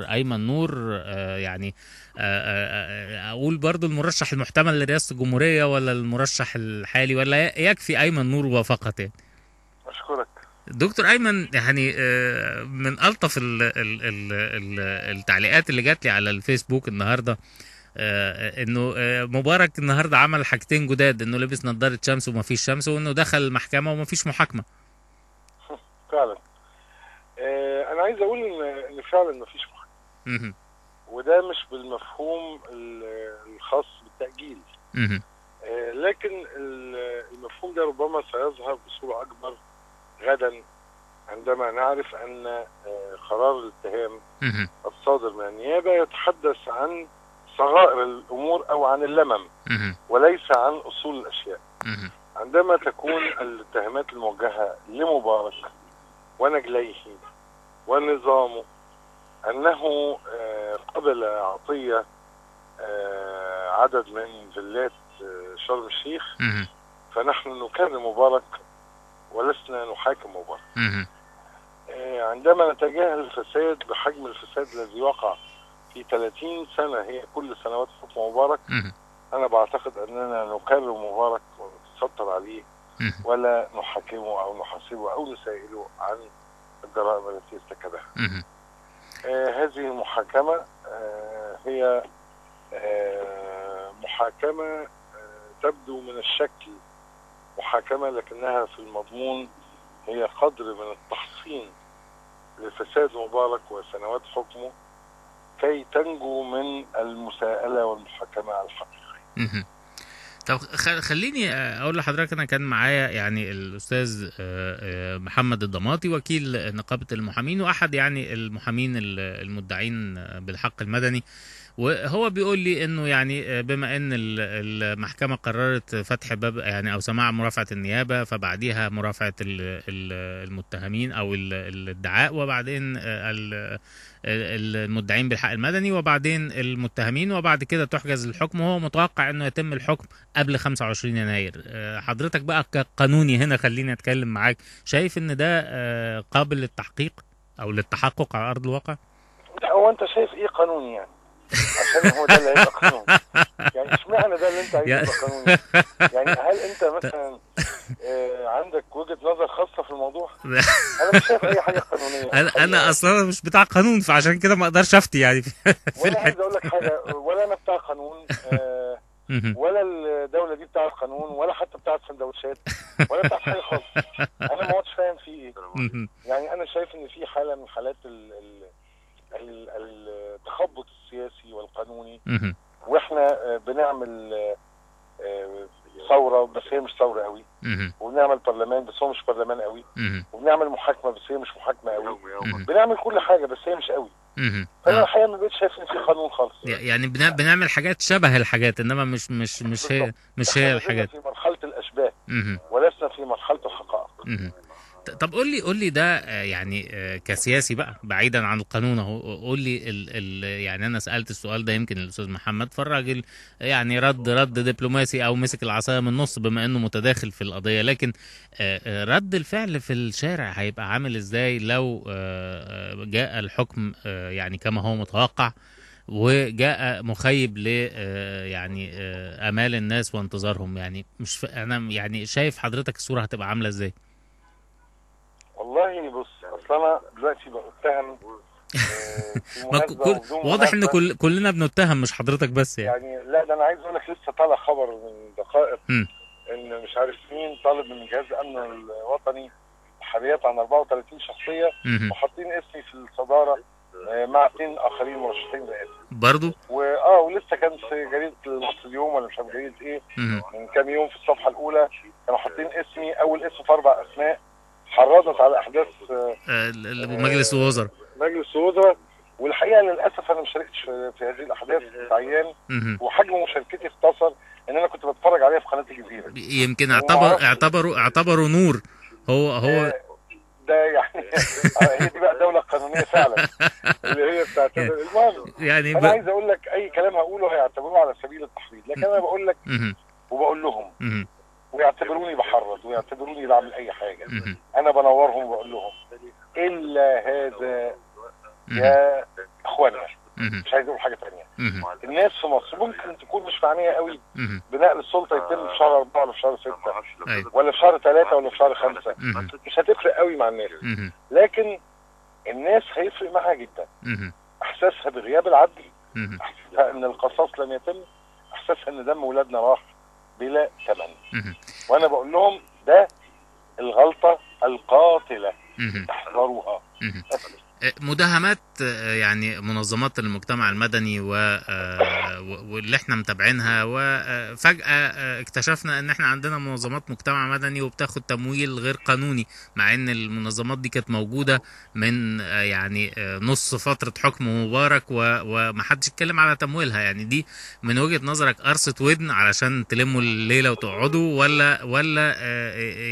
ايمن نور يعني اقول برضو المرشح المحتمل لرئاسة الجمهورية ولا المرشح الحالي ولا يكفي ايمن نور وفقط يعني؟ أشكرك. دكتور ايمن، يعني من الطف التعليقات اللي جات لي على الفيسبوك النهارده انه مبارك النهارده عمل حاجتين جداد، انه لبس نظارة شمس وما فيش شمس، وانه دخل المحكمة وما فيش محاكمة. فعلا. أنا عايز أقول إن فعلا مفيش محاكمة، مهم. وده مش بالمفهوم الخاص بالتأجيل. مهم. لكن المفهوم ده ربما سيظهر بصورة أكبر غدا، عندما نعرف أن قرار الاتهام مهم. الصادر من النيابة يتحدث عن صغائر الأمور أو عن اللمم، مهم. وليس عن أصول الأشياء. مهم. عندما تكون الاتهامات الموجهة لمبارك ونجليه ونظامه أنه قبل عطية عدد من فيلات شرم الشيخ، مهم. فنحن نكرم مبارك ولسنا نحاكم مبارك. مهم. عندما نتجاهل الفساد بحجم الفساد الذي وقع في 30 سنة هي كل سنوات حكم مبارك، مهم. أنا بعتقد أننا نكرم مبارك ونتستر عليه مهم. ولا نحاكمه أو نحاسبه أو نسائله عن الجرائم التي ارتكبها. مهم. هذه المحاكمة هي محاكمة تبدو من الشكل محاكمة، لكنها في المضمون هي قدر من التحصين لفساد مبارك وسنوات حكمه كي تنجو من المساءلة والمحاكمة الحقيقية. مهم. طب خليني اقول لحضرتك، انا كان معايا يعني الاستاذ محمد الضماطي وكيل نقابة المحامين واحد يعني المحامين المدعين بالحق المدني، وهو بيقول لي انه يعني بما ان المحكمة قررت فتح باب يعني او سماع مرافعة النيابة، فبعديها مرافعة المتهمين او الادعاء، وبعدين المدعين بالحق المدني، وبعدين المتهمين، وبعد كده تحجز الحكم، وهو متوقع انه يتم الحكم قبل 25 يناير. حضرتك بقى كقانوني هنا، خليني اتكلم معاك، شايف ان ده قابل للتحقيق او للتحقق على ارض الواقع؟ لا، هو انت شايف ايه قانوني يعني؟ عشان هو ده اللي هيبقى قانون. يعني اشمعنى ده اللي انت عايزه يبقى قانوني؟ يعني هل انت مثلا عندك وجهة نظر خاصة في الموضوع؟ انا مش شايف اي حاجة قانونية انا الحقيقة. اصلا مش بتاع قانون، فعشان كده ما اقدرش افتي يعني في وانا عايز الحته. اقول لك حاجة، ولا انا بتاع قانون ولا الدولة دي بتاع قانون ولا حتى بتاع سندوتشات ولا بتاع حاجة خالص. انا ما عدتش فاهم في ايه. يعني انا شايف ان في حالة من حالات التخبط السياسي والقانوني، واحنا بنعمل ثورة بس هي مش ثورة قوي، وبنعمل برلمان بس هو مش برلمان قوي، وبنعمل محاكمة بس هي مش محاكمة قوي، بنعمل كل حاجة بس هي مش قوي. فانا الحقيقة ما بقتش شايف ان في قانون خالص. يعني بنعمل حاجات شبه الحاجات، انما مش هي الحاجات. في مرحلة الاشباه ولسنا في مرحلة الحقائق. طب قول لي ده يعني كسياسي بقى بعيدا عن القانون اهو، قول لي يعني انا سألت السؤال ده يمكن الاستاذ محمد، فالراجل يعني رد دبلوماسي او مسك العصايه من النص بما انه متداخل في القضيه، لكن رد الفعل في الشارع هيبقى عامل ازاي لو جاء الحكم يعني كما هو متوقع، وجاء مخيب ل يعني امال الناس وانتظارهم؟ يعني مش انا يعني شايف حضرتك الصوره هتبقى عامله ازاي؟ والله بص، اصل انا دلوقتي بتهم في مناسبة وبدون واضح ان مناسبة. كلنا بنتهم، مش حضرتك بس يعني. يعني لا، ده انا عايز اقول لك لسه طالع خبر من دقائق ان مش عارف مين طالب من جهاز الامن الوطني تحريات عن 34 شخصية وحاطين اسمي في الصدارة مع 2 اخرين مرشحين رئاسي برضو. ولسه كان في جريدة المصري اليوم ولا مش عارف جريدة ايه من كام يوم في الصفحة الاولى كانوا حاطين اسمي اول اسم في 4 اسماء، حرضت على احداث مجلس الوزراء. مجلس الوزراء. والحقيقه للاسف انا ما شاركتش في هذه الاحداث عيان، وحجم مشاركتي اختصر ان انا كنت بتفرج عليها في قناه الجزيره. يمكن اعتبروا نور. هو ده يعني هي دي بقى دوله قانونيه فعلا اللي هي بتاعت المهم. يعني انا عايز اقول لك اي كلام هقوله هيعتبروه على سبيل التحريض، لكن انا بقول لك وبقول لهم ويعتبروني بحرض ويعتبروني بعمل اي حاجه، انا بنورهم وبقول لهم الا هذا يا اخوانا، مش عايز اقول حاجه ثانيه. الناس في مصر ممكن تكون مش معنيه قوي بنقل السلطه يتم في شهر 4 ولا في شهر 6 ولا في شهر 3 ولا في شهر 5، مش هتفرق قوي مع الناس. لكن الناس هيفرق معاها جدا. احساسها بغياب العدل، احساسها ان القصاص لم يتم، احساسها ان دم ولادنا راح بلا ثمن. وانا بقول لهم ده الغلطه القاتله، احذروها. مداهمات يعني منظمات المجتمع المدني واللي احنا متابعينها، وفجأة اكتشفنا ان احنا عندنا منظمات مجتمع مدني وبتاخد تمويل غير قانوني، مع ان المنظمات دي كانت موجودة من يعني نص فترة حكم مبارك ومحدش اتكلم على تمويلها. يعني دي من وجهة نظرك قرصة ودن علشان تلموا الليلة وتقعدوا، ولا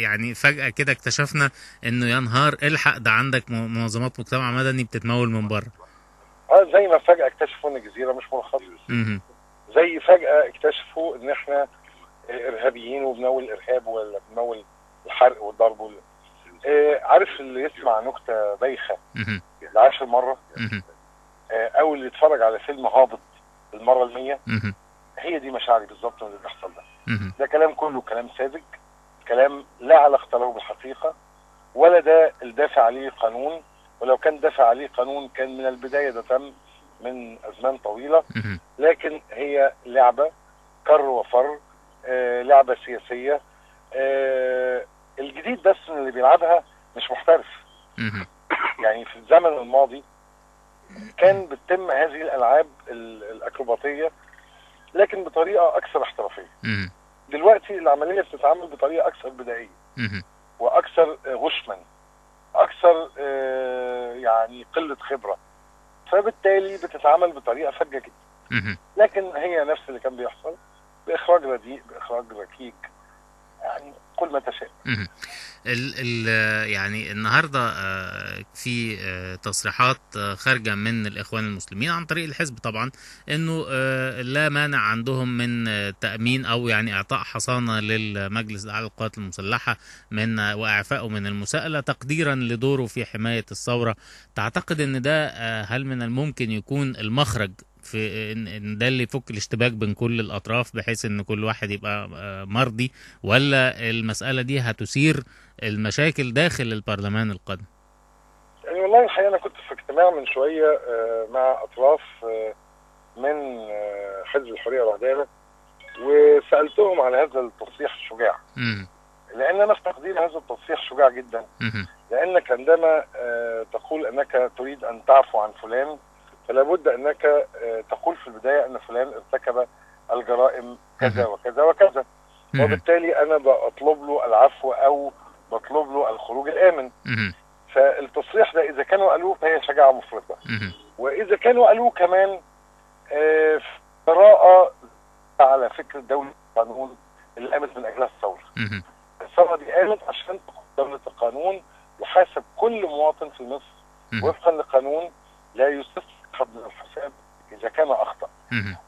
يعني فجأة كده اكتشفنا انه يا نهار الحق ده عندك منظمات مجتمع مدني بتتمول من بره؟ زي ما فجأة اكتشفوا ان الجزيرة مش مرخصة، زي فجأة اكتشفوا ان احنا ارهابيين وبنمول الارهاب ولا بنمول الحرق والضرب عارف اللي يسمع نكتة بايخة ل10 مرة، او اللي يتفرج على فيلم هابط المرة 100، هي دي مشاعري بالظبط من اللي بيحصل ده. ده كلام كله كلام ساذج، كلام لا علاقة له بالحقيقة، ولا ده الدافع عليه قانون. ولو كان دافع عليه قانون كان من البداية ده تم من أزمان طويلة. لكن هي لعبة كر وفر، لعبة سياسية. الجديد بس من اللي بيلعبها مش محترف. يعني في الزمن الماضي كان بتتم هذه الألعاب الأكروباتية لكن بطريقة أكثر احترافية. دلوقتي العملية بتتعامل بطريقة أكثر بدائية وأكثر غشما، أكثر يعني قلة خبرة، فبالتالي بتتعامل بطريقة فجة جدا. لكن هي نفس اللي كان بيحصل، بإخراج رديء، بإخراج ركيك، يعني كل ما تشاء. يعني النهارده في تصريحات خارجه من الاخوان المسلمين عن طريق الحزب طبعا، انه لا مانع عندهم من تامين او يعني اعطاء حصانه للمجلس الاعلى للقوات المسلحه من واعفائه من المساءله تقديرا لدوره في حمايه الثوره. تعتقد ان ده هل من الممكن يكون المخرج في ان ده اللي يفك الاشتباك بين كل الاطراف بحيث ان كل واحد يبقى مرضي، ولا المسألة دي هتثير المشاكل داخل البرلمان القادم؟ يعني والله الحقيقة انا كنت في اجتماع من شوية مع اطراف من حزب الحرية والعدالة، وسألتهم على هذا التصريح الشجاع. لان انا في تقديري هذا التصريح شجاع جدا. لانك عندما تقول انك تريد ان تعفو عن فلان، فلا بد انك تقول في البداية ان فلان ارتكب الجرائم كذا وكذا وكذا، وبالتالي انا بطلب له العفو او بطلب له الخروج الامن. فالتصريح ده اذا كانوا قالوه فهي شجاعة مفرطة، واذا كانوا قالوه كمان قراءة على فكرة دولة القانون اللي قامت من اجلها الثورة. الثورة دي قامت عشان دولة القانون يحاسب كل مواطن في مصر وفقا لقانون لا يستثنى حد من الحساب اذا كان اخطأ.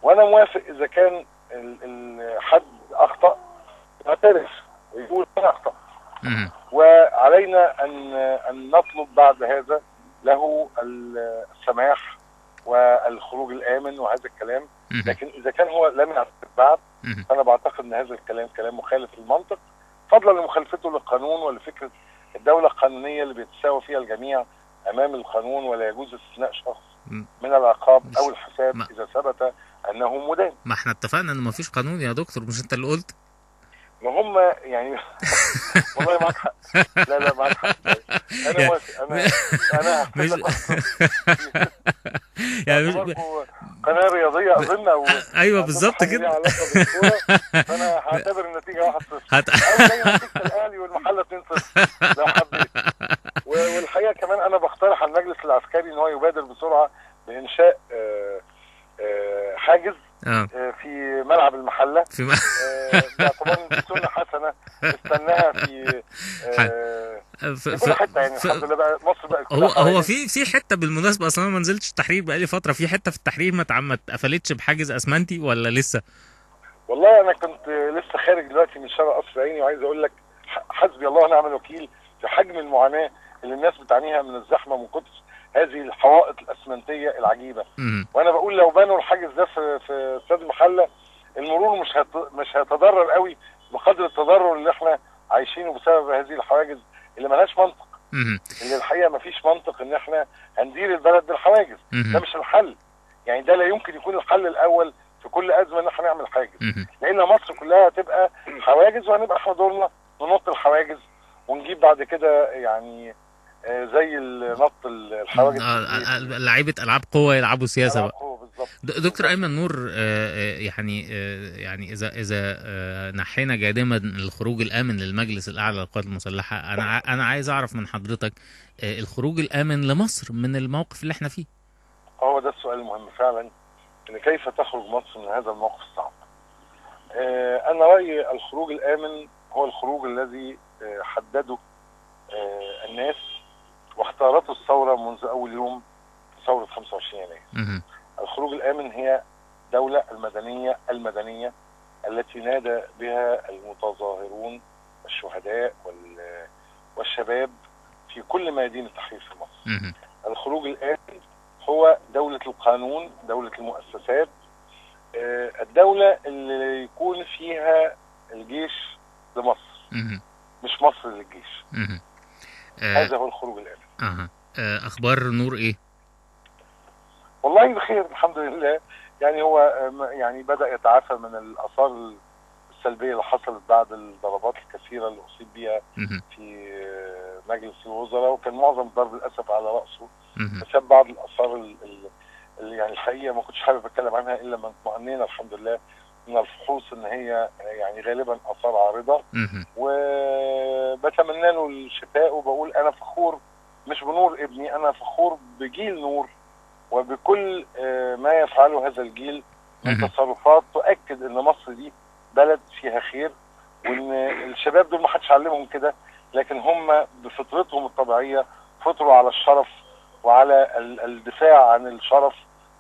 وانا موافق اذا كان حد اخطأ يعترف ويقول انا اخطأت، وعلينا ان نطلب بعد هذا له السماح والخروج الامن وهذا الكلام. لكن اذا كان هو لم يعترف بعد، فانا بعتقد ان هذا الكلام كلام مخالف للمنطق، فضلا لمخالفته للقانون ولفكرة الدولة القانونية اللي بيتساوى فيها الجميع امام القانون، ولا يجوز استثناء شخص من العقاب او الحساب اذا ثبت انه مدان. ما احنا اتفقنا انه ما فيش قانون يا دكتور، مش انت اللي قلت؟ ما هم يعني والله معاك حق. لا معاك حق. انا موافق. انا مش يعني مش قناة رياضية اظن او ايوه بالظبط كده. فانا هعتبر النتيجة 1-0 او زي نتيجة الاهلي والمحلة 2-0 لو حبيت. والحقيقة كمان انا بقترح على المجلس العسكري ان هو يبادر بسرعة بانشاء حاجز في ملعب المحلة باعتبار ان دي سنة حسنة استناها في كل حتة. يعني الحمد لله بقى مصر بقى هو في حتة بالمناسبة، اصلا انا ما نزلتش التحرير بقالي فترة، في حتة في التحرير ما اتقفلتش بحاجز اسمنتي ولا لسه؟ والله انا كنت لسه خارج دلوقتي من شارع قصر العيني، وعايز اقول لك حسبي الله ونعم الوكيل في حجم المعاناة اللي الناس بتعانيها من الزحمة من كتر هذه الحوائط الاسمنتيه العجيبه. وانا بقول لو بنوا الحاجز ده في استاد المحله، المرور مش هيتضرر قوي بقدر التضرر اللي احنا عايشينه بسبب هذه الحواجز اللي ملهاش منطق. اللي الحقيقه مفيش منطق ان احنا هندير البلد بالحواجز. ده مش الحل، يعني ده لا يمكن يكون الحل الاول في كل ازمه ان احنا نعمل حاجز، لان مصر كلها هتبقى حواجز وهنبقى احنا دورنا ننط الحواجز ونجيب بعد كده يعني زي نط الحواجز لعيبه العاب قوه يلعبوا سياسه بقى. دكتور ايمن نور، يعني اذا نحينا جانبا الخروج الامن للمجلس الاعلى للقوات المسلحه، انا عايز اعرف من حضرتك الخروج الامن لمصر من الموقف اللي احنا فيه. هو ده السؤال المهم فعلا، ان كيف تخرج مصر من هذا الموقف الصعب. انا رايي الخروج الامن هو الخروج الذي حدده الناس واختارته الثوره منذ اول يوم في ثوره 25 يناير. الخروج الامن هي دولة المدنية التي نادى بها المتظاهرون والشهداء والشباب في كل ميادين التحرير في مصر. الخروج الامن هو دولة القانون، دولة المؤسسات، الدولة اللي يكون فيها الجيش لمصر مش مصر للجيش. هذا هو الخروج الامن. اخبار نور ايه؟ والله بخير الحمد لله. يعني هو يعني بدأ يتعافى من الآثار السلبية اللي حصلت بعد الضربات الكثيرة اللي أصيب بها في مجلس الوزراء، وكان معظم الضرب للأسف على رأسه، بسبب بعض الآثار اللي يعني الحقيقة ما كنتش حابب أتكلم عنها إلا ما اطمئنينا الحمد لله من الفحوص إن هي يعني غالبا آثار عارضة، وبتمنى له الشفاء. وبقول أنا فخور مش بنور ابني، أنا فخور بجيل نور وبكل ما يفعله هذا الجيل من تصرفات تؤكد ان مصر دي بلد فيها خير، وان الشباب دول ما حدش علمهم كده، لكن هم بفطرتهم الطبيعيه فطروا على الشرف وعلى الدفاع عن الشرف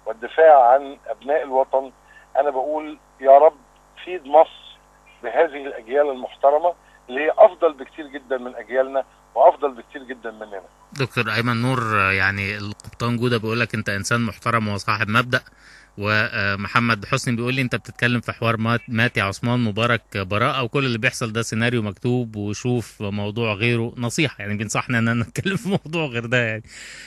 والدفاع عن ابناء الوطن. انا بقول يا رب فيد مصر بهذه الاجيال المحترمه اللي هي افضل بكتير جدا من اجيالنا وافضل بكتير جدا مننا. دكتور ايمن نور، يعني القبطان جوده بيقول لك انت انسان محترم وصاحب مبدأ، ومحمد حسني بيقول لي انت بتتكلم في حوار مات يا عثمان مبارك براءه، وكل اللي بيحصل ده سيناريو مكتوب، وشوف موضوع غيره. نصيحه يعني بينصحنا ان نتكلم في موضوع غير ده يعني.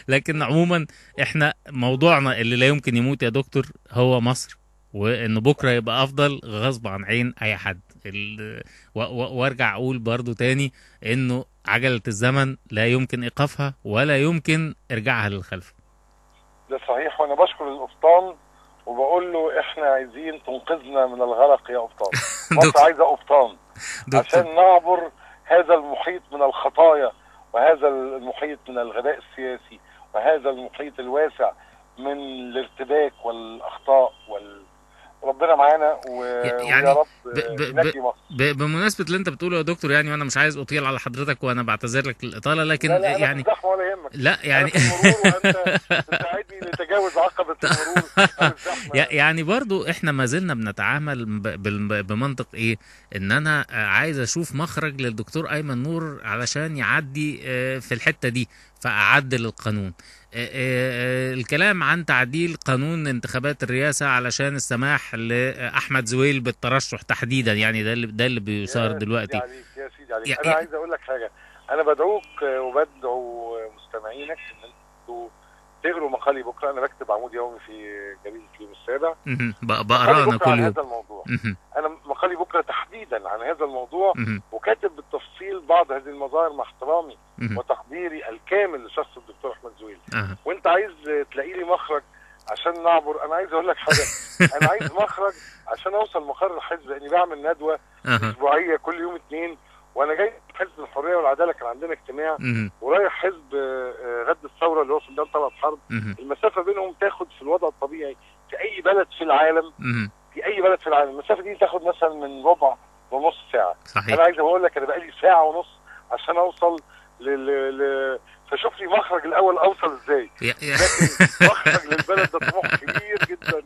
لكن عموما احنا موضوعنا اللي لا يمكن يموت يا دكتور هو مصر، وان بكره يبقى افضل غصب عن عين اي حد. وارجع اقول برضو تاني انه عجلة الزمن لا يمكن ايقافها ولا يمكن ارجاعها للخلف. ده صحيح، وانا بشكر القبطان وبقول له احنا عايزين تنقذنا من الغرق يا قبطان. مصر عايزه قبطان عشان نعبر هذا المحيط من الخطايا، وهذا المحيط من الغباء السياسي، وهذا المحيط الواسع من الارتباك والاخطاء ربنا معانا يعني ويا رب نجي مصر. بمناسبه اللي انت بتقوله يا دكتور، يعني وانا مش عايز اطيل على حضرتك وانا بعتذر لك الاطاله، لكن لا يعني ولا يهمك. لا يعني وانت تساعدني نتجاوز عقبه المرور. يعني برضو احنا ما زلنا بنتعامل بمنطق ايه، ان انا عايز اشوف مخرج للدكتور ايمن نور علشان يعدي في الحته دي فاعدل القانون. الكلام عن تعديل قانون انتخابات الرئاسة علشان السماح لأحمد زويل بالترشح تحديدا، يعني ده اللي بيصار دلوقتي. يا سيدي عليك. أنا عايز أقول لك حاجة، أنا بدعوك وبدعو مستمعينك إن أنتوا تقروا مقالي بكرة. أنا بكتب عمود يومي في جريدة اليوم السابع، بقرا أنا كل يوم هذا الموضوع. أنا مقالي بكرة تحديدا عن هذا الموضوع، وكاتب بالتفصيل بعض هذه المظاهر مع احترامي وتقديري الكامل لشخص الدكتور احمد زويل. وانت عايز تلاقي لي مخرج عشان نعبر. انا عايز اقول لك حاجه، انا عايز مخرج عشان اوصل مقر الحزب، لاني بعمل ندوه اسبوعيه كل يوم اثنين، وانا جاي حزب الحريه والعداله، كان عندنا اجتماع، ورايح حزب غد الثوره اللي هو في ميدان طلعت حرب. المسافه بينهم تاخد في الوضع الطبيعي في اي بلد في العالم، المسافه دي تاخد مثلا من ربع ونص ساعه. صحيح. انا عايز اقول لك انا بقالي ساعه ونص عشان اوصل فشوف لي مخرج الاول اوصل ازاي. لكن مخرج للبلد ده طموح كبير جدا،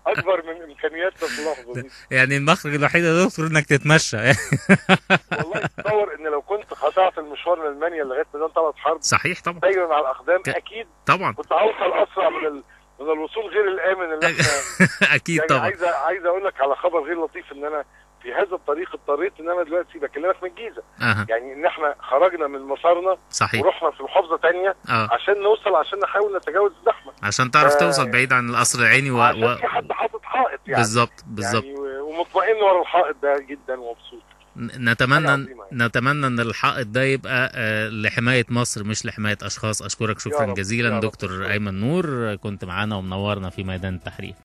اكبر من امكانياتنا في اللحظه دي. يعني المخرج الوحيد يا دكتور انك تتمشى. والله تصور ان لو كنت قطعت المشوار لألمانيا لغايه ميدان طلعت حرب صحيح طبعا. سيرا على الاقدام اكيد طبعا كنت هوصل اسرع من الوصول غير الامن اللي احنا اكيد يعني طبعا. عايز اقول لك على خبر غير لطيف، ان انا في هذا الطريق اضطريت ان انا دلوقتي بكلمك من الجيزه. يعني ان احنا خرجنا من مسارنا صحيح ورحنا في محافظه ثانيه عشان نوصل، عشان نحاول نتجاوز الزحمه، عشان تعرف توصل بعيد عن القصر العيني عشان في حد حاطط حائط يعني. بالظبط يعني ومطمئن ورا الحائط ده جدا ومبسوط. نتمنى ان الحائط ده يبقى لحماية مصر مش لحماية اشخاص. اشكرك شكرا جزيلا دكتور ايمن نور، كنت معانا ومنورنا في ميدان التحرير.